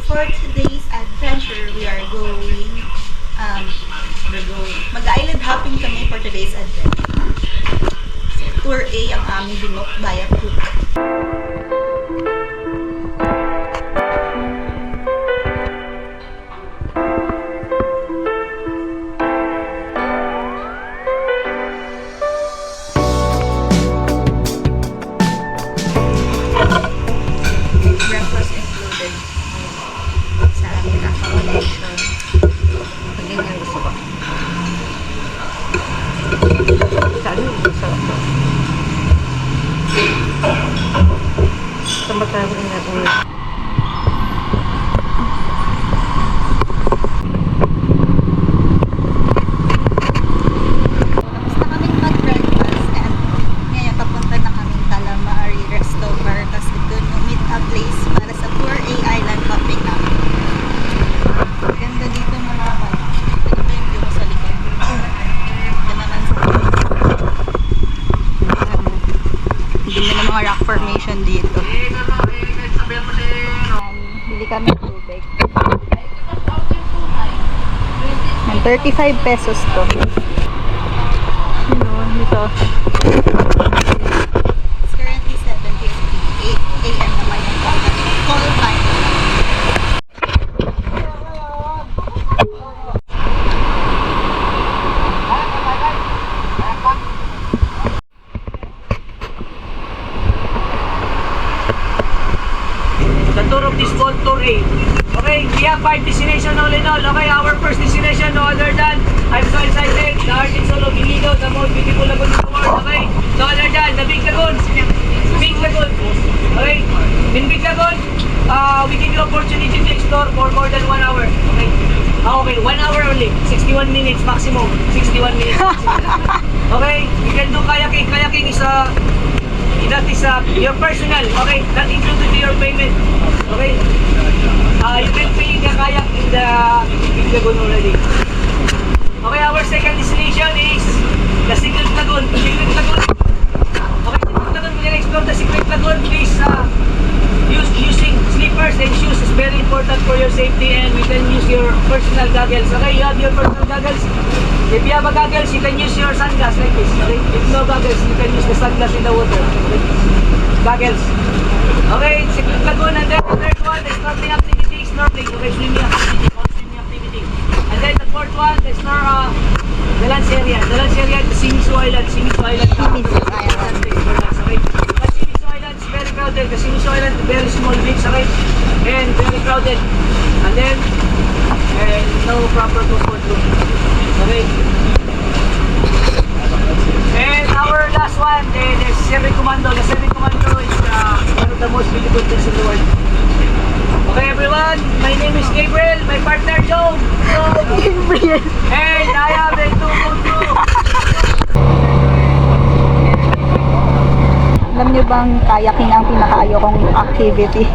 for today's adventure, we are going, mag-island hopping kami for today's adventure. So, Tour A ang aming binook via Klook. Breakfast included sa aming accommodation. Hindi nga gusto ko. Saan yung gusto ko? Saan ba tayo rin natin? Tapos na kaming mag-breakfast and ngayon papunta na kaming Calamari Resto Bar. Tapos doon yung meet up place para sa Tour A Island hopping namin. Ganda dito mga kapal. Ito yung view mo sa likod. Ganda naman sa ganda ng mga rock formation dito. Bili kami ng tubig. And 35 pesos to. Ito. It's currently 7:58 a.m. naman yung call time. The tour of this called Tour A. Okay, we have 5 destinations all in all. Okay, our first destination no other than, I'm so excited, the Heart and Soul of Ilido, the most beautiful lagoon in the world. Okay, no other than the Big Lagoon. Big Lagoon. Okay, in Big Lagoon, we give you opportunity to explore for more than 1 hour. Okay, okay, 1 hour only, 61 minutes maximum. 61 minutes maximum. Okay, you can do kayaking. Kayaking is that is your personal, okay? Not included to your payment, okay? You can pay the kayak in the Big Lagoon already. Okay, our second destination is the Secret Lagoon. Secret Lagoon. Okay, Secret Lagoon. We can explore the Secret Lagoon. Please using slippers and shoes is very important for your safety, and we can use your personal goggles. Okay, you have your personal goggles. If you have a goggles, you can use your sunglasses like this. Okay? If no goggles, you can use the sunglasses in the water. Okay? Goggles. Okay, Secret Lagoon. And then the third one, the snorkeling activity, snorkeling. Okay, swimming activity, all swimming activity. And then the fourth one, the the lunch area. The lunch area, the Simisu Island. Simisu Island. Simisu Island. Okay? But Simisu Island is very crowded. The Simisu Island, very small beach, okay? And very crowded. And then, no proper comfort room. Okay. And our last one, the Seven Commando. The Seven Commando is one of the most beautiful things in the world. Okay, everyone. My name is Gabriel. My partner Joe. Gabriel. And I have a two. Alam niyo bang kayaking ang pinakaayo-kong activity?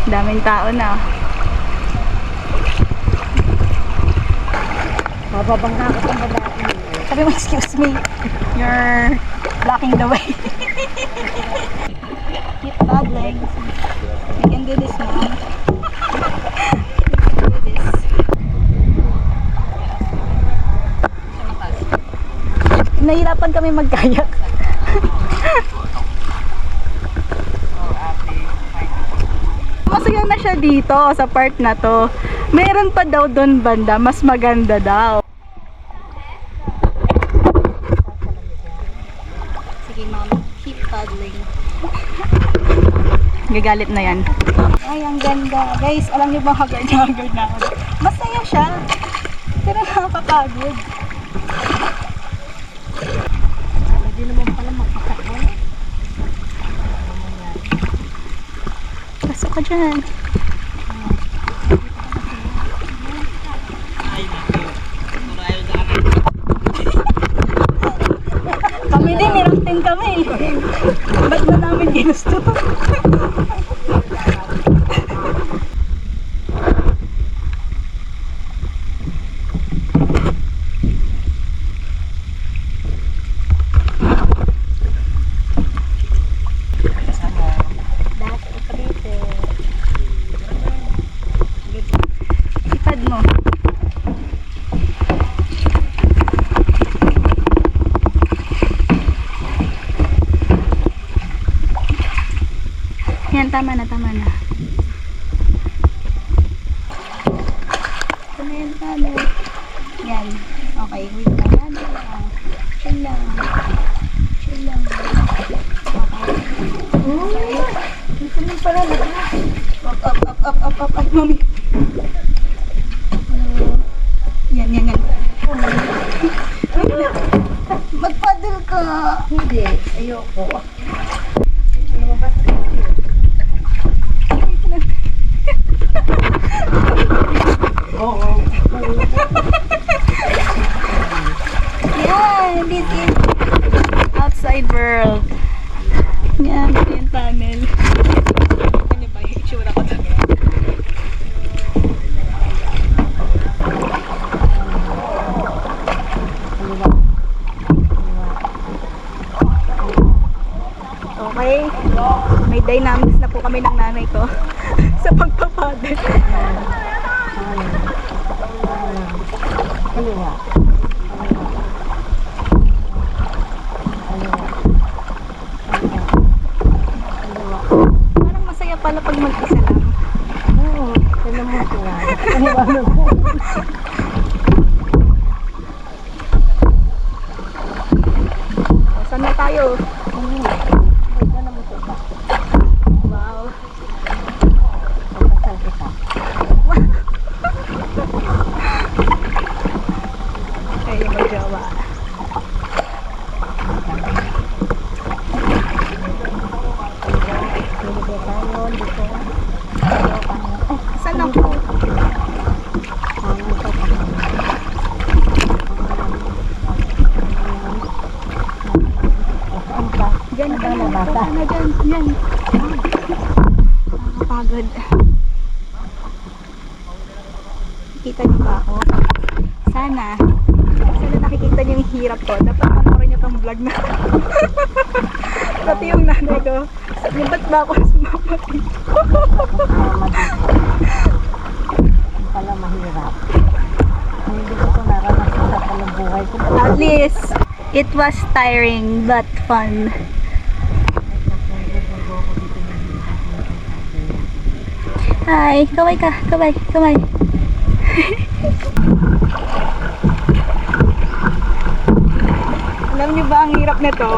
Daming tao na. Mababangga ka sa madami. Sabi mo, excuse me, you're blocking the way. Keep paddling. We can do this now. We can do this. Nahirapan kami magkayak. Masaya na siya dito sa part na to. Meron pa daw doon banda, mas maganda daw. Sige ma'am, keep paddling. Gagalit na yan. Ay, ang ganda. Guys, alam niyo bang haggard na ako? Masaya siya. Pero nakakapagod. Hindi naman pala magpakakon. Pasok ka dyan. Kami din, nirafting kami. Ba't ba namin ginusto to? Yan, tama na, tama na. Tama yan, tama. Yan. Okay, wait lang. Yan lang. Chill lang. Chill lang. Okay. Ito lang pala. Up, mami. Yan. Mag-paddle ka. Hindi. Ayoko. Oo. Yan, this is outside world. Yan, ito yung tunnel. Ano niyo ba yung itsura ko doon? Okay. May dynamics na po kami ng nanay ko sa pagpapadel. Kaliwa. Parang masaya pala pag mag-isa lang. Oo. Kailan mo sila. Ano mo? O, saan na tayo? Kailan mo sila. Wow. Pagpasal kita. Kayo mag-jawa. Hindi tayo dito. Saan ako? Ano ito pa? Saan ka? Diyan, Saan na bata? na dyan. Yan. Nakakapagod. Nakikita niyo ba ako? Sana nakikita niyo yung hirap ko. Dapat panoorin niyo tong vlog na. Pati yung nanay ko. Sabi, ba't ba ako sumama dito? Pala mahirap. Hindi ko ito naranasan sa buhay ko. At least, it was tiring but fun. Hi, kaway ka. Kaway. Alam niyo ba ang hirap nito?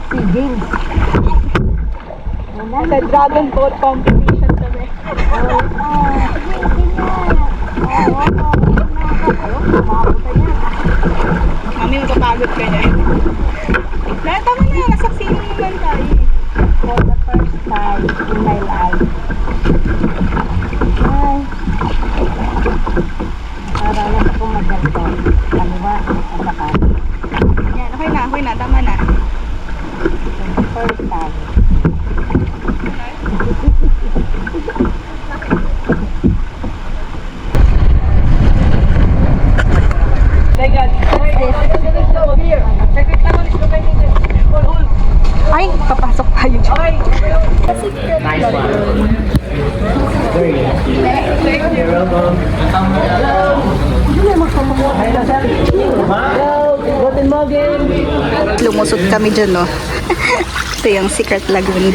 SEA Games. Sa Dragon Boat Competition kami. Mami, magpapagod ka niya. Tama na, nasaksihan naman tayo. For the first time in my life. Ay. Nakaranas ako mag-ganto. Kaliwa at saka. Yan, okay na, tama na. For the first time. Ay, papasok tayo dyan. Okay. Nice one. Very good. You're welcome. Guten Morgen. Lumusot kami dyan, no? Ito yung Secret Lagoon.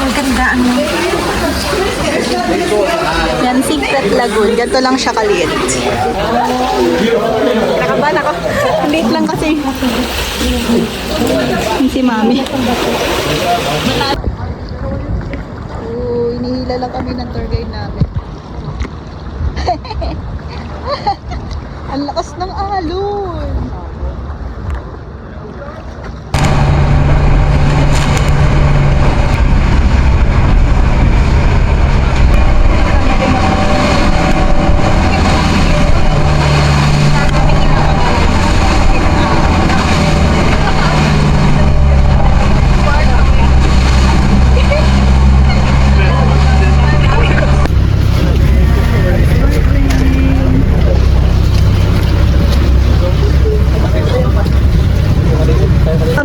Ang gandaan mo. Yan, Secret Lagoon. Ganito lang siya kaliit. Nakabahan ako. Liit lang kasi. Yung si Mami. Inihila lang kami ng tour guide namin. Ang lakas ng alon.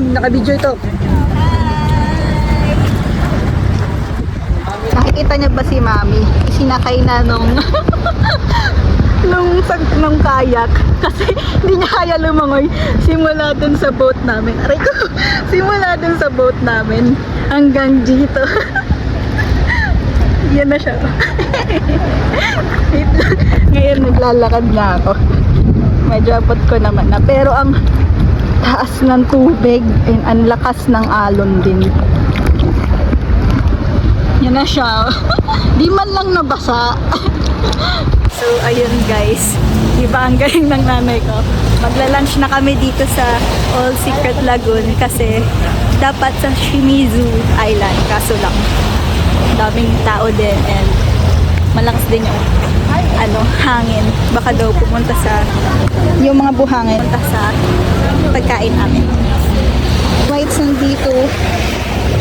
Naka-video ito. Nakita Nakita niyo ba si Mami? Sinakay na nung nung kayak kasi hindi niya kaya lumangoy simula dun sa boat namin. Aray ko, simula dun sa boat namin hanggang dito. Yan na siya. Wait lang. Ngayon naglalakad na ako. Medyo abot ko naman na. Pero ang taas ng tubig and ang lakas ng alon din. Yan na siya. Di man lang nabasa. So, ayun guys. Diba ang galing ng nanay ko? Magla-lunch na kami dito sa All Secret Lagoon kasi dapat sa Shimizu Island. Kaso lang, daming tao din and malakas din yung hangin. Baka daw pumunta sa yung mga buhangin pumunta sa pagkain namin. Whites nandito.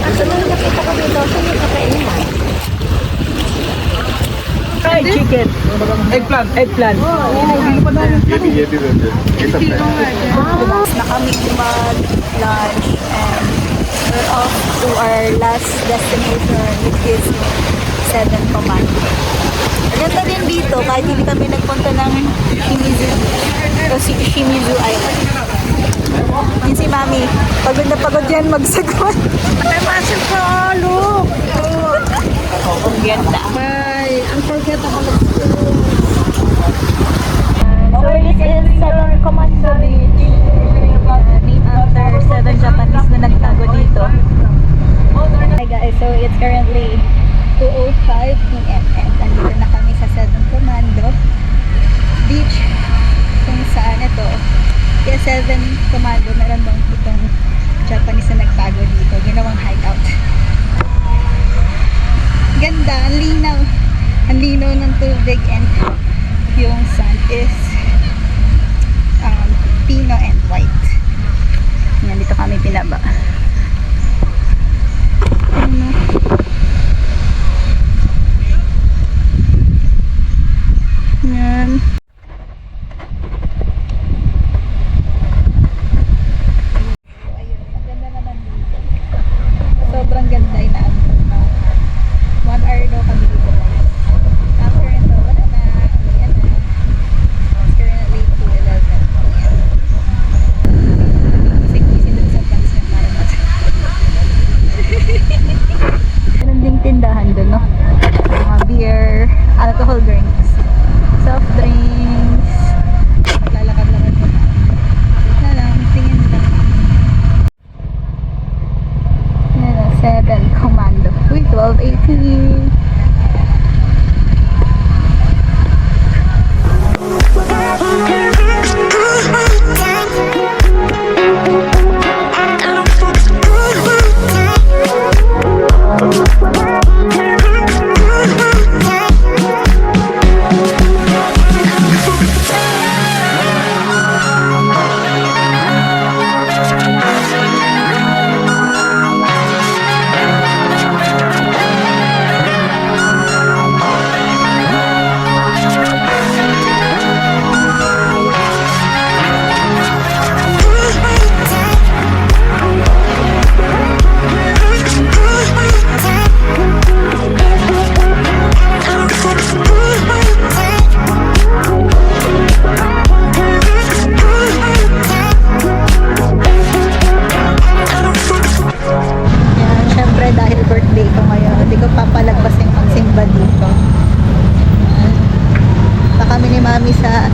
Asa na nakita ko dito? Saan yung kakainan? Fried chicken. Eggplant. Na kami mag-lunch and we're off to our last destination which is Seven Command. Maganda din dito kahit hindi kami nagpunta ng Shimizu Island. Yun si Mami, pagod na pagod yan magsagwan. Ay, masip ko, look! Ang ganda. Ay, unforgettable. So this is Seven Commando Beach. Named after 7 Japanese na nagtago dito. Hi guys, so it's currently 2:05 p.m. and andito na kami sa Seven Commando Beach kung saan ito. Kaya 7 Commando, meron bang itong Japanese na nagtago dito. Ginawang hideout. Ganda, ang linaw. Ang linaw ng tubig and yung sand is pino and white. Yan, dito kami pinaba. Ano? Yan. Ayun, ganda naman dito. Sobrang ganda na. 1 hour daw kami dito. After ito, wala na. Ayan na. It's currently 2:11 p.m. Kasi dun sa pants niya para natin. Meron ding tindahan dun, no? Mga beer, alcohol drinks, soft drinks. Maglalakad-lakad mo na. Wait na lang, tingin lang. Yan na, 7 Commando. Uy, 12:18.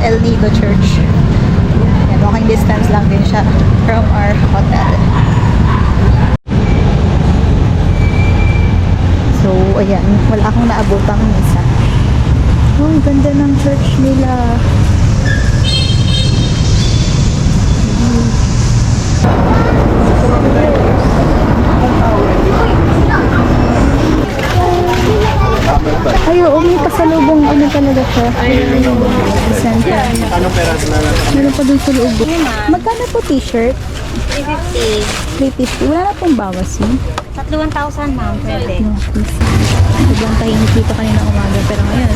El Nido Church. Yan, walking distance lang din siya from our hotel. So, ayan, wala akong naabotang misa. Oh, ang ganda ng church nila. Ayo, may pasalubong ano talaga siya. Center. Meron pa dun sa loob. Magkano po t-shirt? 350. Wala na pong bawas yun. 31,000 ma'am, pwede. No, please. Sobrang tahimik dito kanina umaga. Pero ngayon,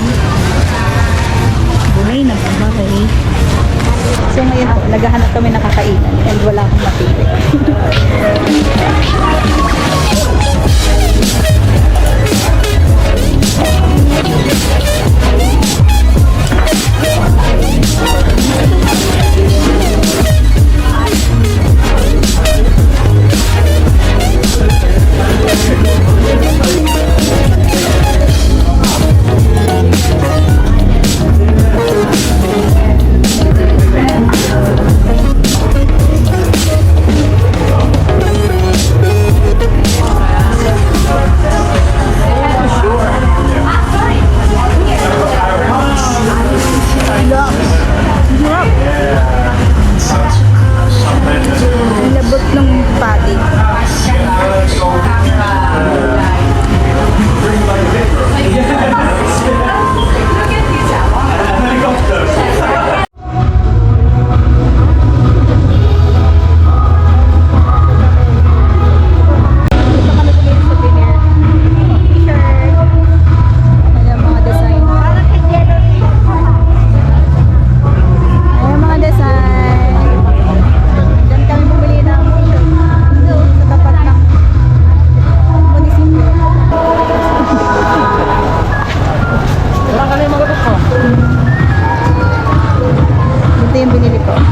buhay na pagbahay. So ngayon po, naghahanap kami ng kakainan and wala akong mapili. yung binili ko.